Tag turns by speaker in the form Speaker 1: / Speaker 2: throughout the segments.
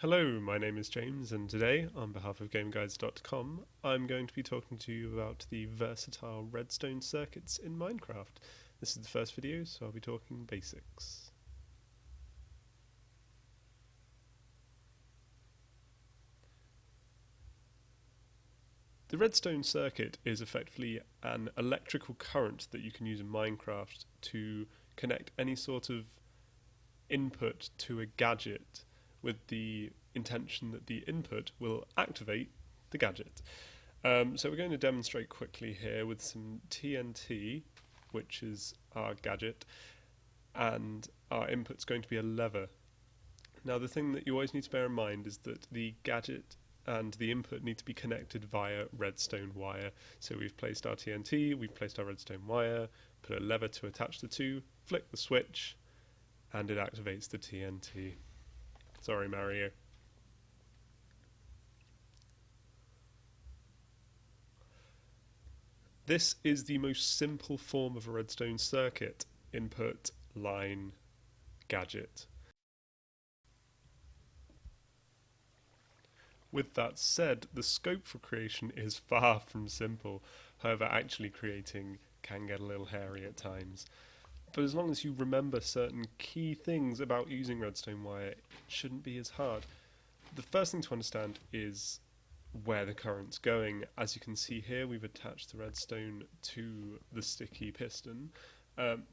Speaker 1: Hello, my name is James, and today, on behalf of GameGuides.com, I'm going to be talking to you about the versatile redstone circuits in Minecraft. This is the first video, so I'll be talking basics. The redstone circuit is effectively an electrical current that you can use in Minecraft to connect any sort of input to a gadget with the intention that the input will activate the gadget. So we're going to demonstrate quickly here with some TNT, which is our gadget, and our input's going to be a lever. Now the thing that you always need to bear in mind is that the gadget and the input need to be connected via redstone wire. So we've placed our TNT, we've placed our redstone wire, put a lever to attach the two, flick the switch, and it activates the TNT. Sorry, Mario. This is the most simple form of a redstone circuit: input, line, gadget. With that said, the scope for creation is far from simple. However, actually creating can get a little hairy at times. But as long as you remember certain key things about using redstone wire, it shouldn't be as hard. The first thing to understand is where the current's going. As you can see here, we've attached the redstone to the sticky piston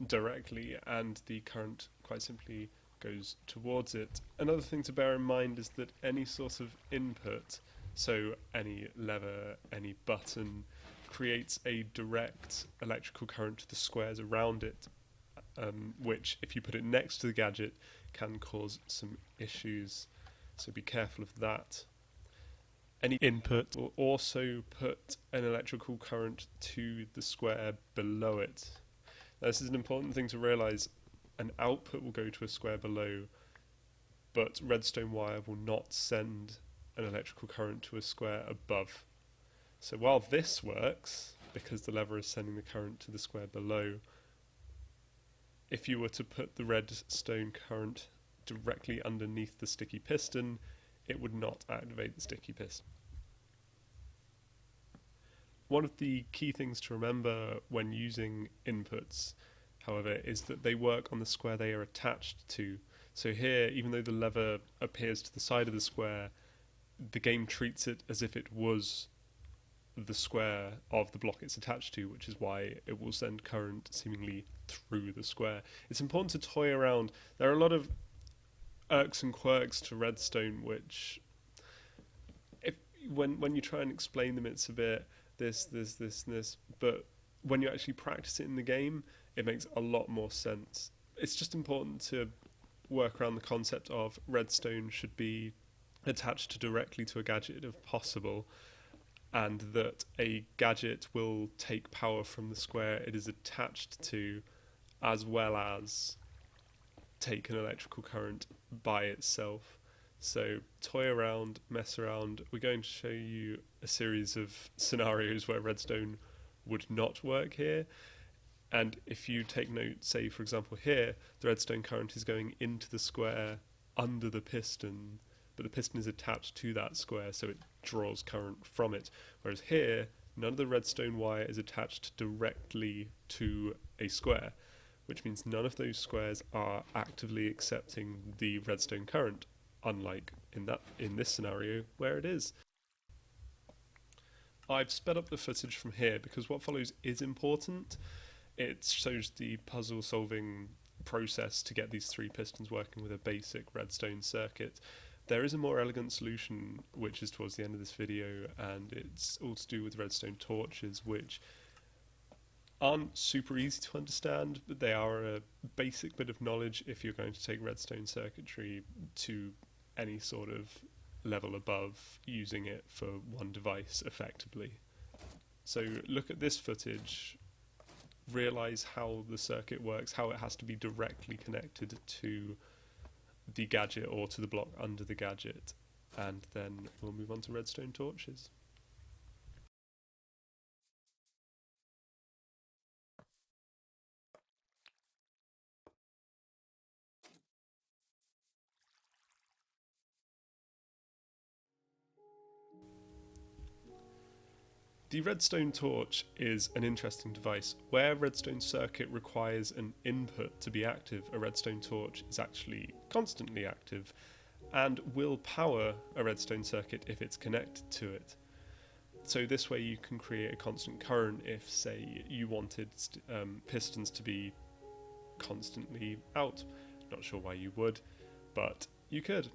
Speaker 1: directly, and the current quite simply goes towards it. Another thing to bear in mind is that any sort of input, so any lever, any button, creates a direct electrical current to the squares around it, which, if you put it next to the gadget, can cause some issues. So be careful of that. Any input will also put an electrical current to the square below it. Now, this is an important thing to realise. An output will go to a square below, but redstone wire will not send an electrical current to a square above. So while this works, because the lever is sending the current to the square below, if you were to put the redstone current directly underneath the sticky piston, it would not activate the sticky piston. One of the key things to remember when using inputs, however, is that they work on the square they are attached to. So here, even though the lever appears to the side of the square, the game treats it as if it was the square of the block it's attached to, which is why it will send current seemingly through the square. It's important to toy around. There are a lot of irks and quirks to redstone, which, if when you try and explain them, it's a bit this, but when you actually practice it in the game, it makes a lot more sense. It's just important to work around the concept of redstone should be attached directly to a gadget if possible, and that a gadget will take power from the square it is attached to, as well as take an electrical current by itself. So toy around, mess around. We're going to show you a series of scenarios where redstone would not work here. And if you take note, say for example here, the redstone current is going into the square under the piston, but the piston is attached to that square, so it draws current from it. Whereas here, none of the redstone wire is attached directly to a square, which means none of those squares are actively accepting the redstone current, unlike in this scenario where it is. I've sped up the footage from here because what follows is important. It shows the puzzle solving process to get these three pistons working with a basic redstone circuit. There is a more elegant solution which is towards the end of this video, and it's all to do with redstone torches, which aren't super easy to understand, but they are a basic bit of knowledge if you're going to take redstone circuitry to any sort of level above using it for one device effectively. So look at this footage, realize how the circuit works, how it has to be directly connected to the gadget or to the block under the gadget, and then we'll move on to redstone torches. The redstone torch is an interesting device. Where a redstone circuit requires an input to be active, a redstone torch is actually constantly active and will power a redstone circuit if it's connected to it. So this way you can create a constant current if, say, you wanted pistons to be constantly out. Not sure why you would, but you could.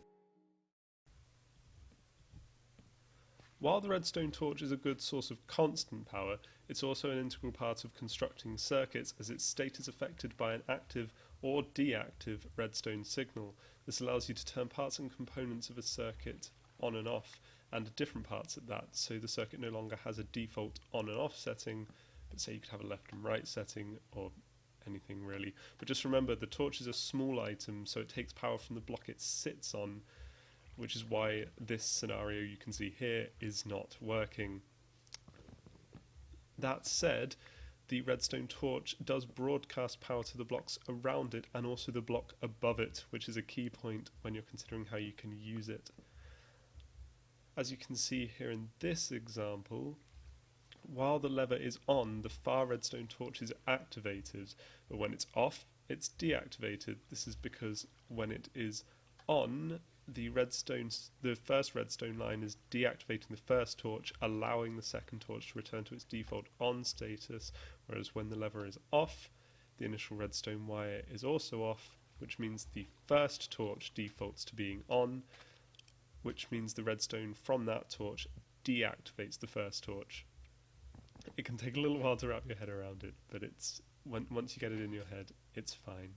Speaker 1: While the redstone torch is a good source of constant power, it's also an integral part of constructing circuits as its state is affected by an active or deactive redstone signal. This allows you to turn parts and components of a circuit on and off, and different parts at that, so the circuit no longer has a default on and off setting, but say you could have a left and right setting, or anything really. But just remember, the torch is a small item, so it takes power from the block it sits on, which is why this scenario you can see here is not working. That said, the redstone torch does broadcast power to the blocks around it and also the block above it, which is a key point when you're considering how you can use it. As you can see here in this example, while the lever is on, the far redstone torch is activated, but when it's off, it's deactivated. This is because when it is on, the first redstone line is deactivating the first torch, allowing the second torch to return to its default on status, whereas when the lever is off, the initial redstone wire is also off, which means the first torch defaults to being on, which means the redstone from that torch deactivates the first torch. It can take a little while to wrap your head around it, but once you get it in your head, it's fine.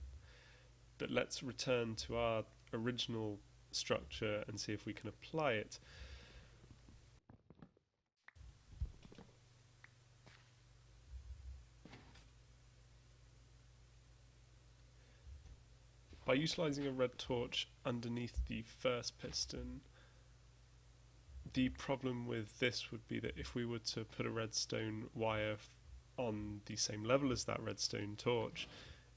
Speaker 1: But let's return to our original structure and see if we can apply it. By utilising a red torch underneath the first piston, the problem with this would be that if we were to put a redstone wire on the same level as that redstone torch,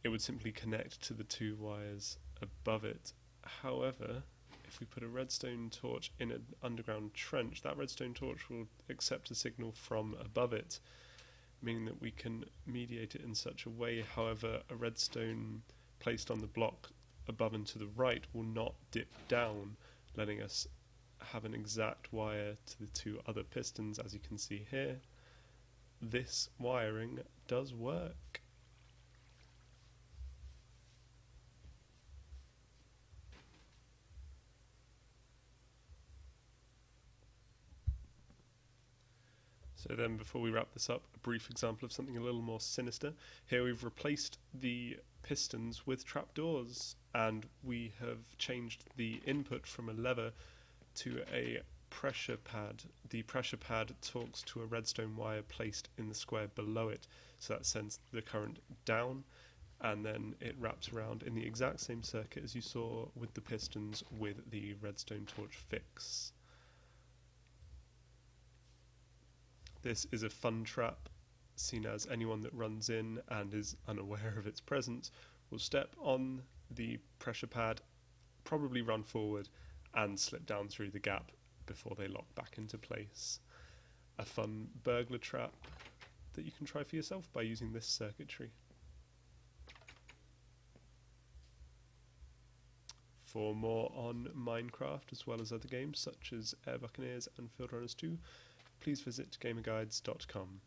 Speaker 1: it would simply connect to the two wires above it. However, if we put a redstone torch in an underground trench, that redstone torch will accept a signal from above it, meaning that we can mediate it in such a way. However, a redstone placed on the block above and to the right will not dip down, letting us have an exact wire to the two other pistons. As you can see here, this wiring does work. So then, before we wrap this up, a brief example of something a little more sinister. Here we've replaced the pistons with trapdoors, and we have changed the input from a lever to a pressure pad. The pressure pad talks to a redstone wire placed in the square below it, so that sends the current down, and then it wraps around in the exact same circuit as you saw with the pistons with the redstone torch fix. This is a fun trap, seen as anyone that runs in and is unaware of its presence will step on the pressure pad, probably run forward, and slip down through the gap before they lock back into place. A fun burglar trap that you can try for yourself by using this circuitry. For more on Minecraft as well as other games such as Air Buccaneers and Field Runners 2, please visit gamerguides.com.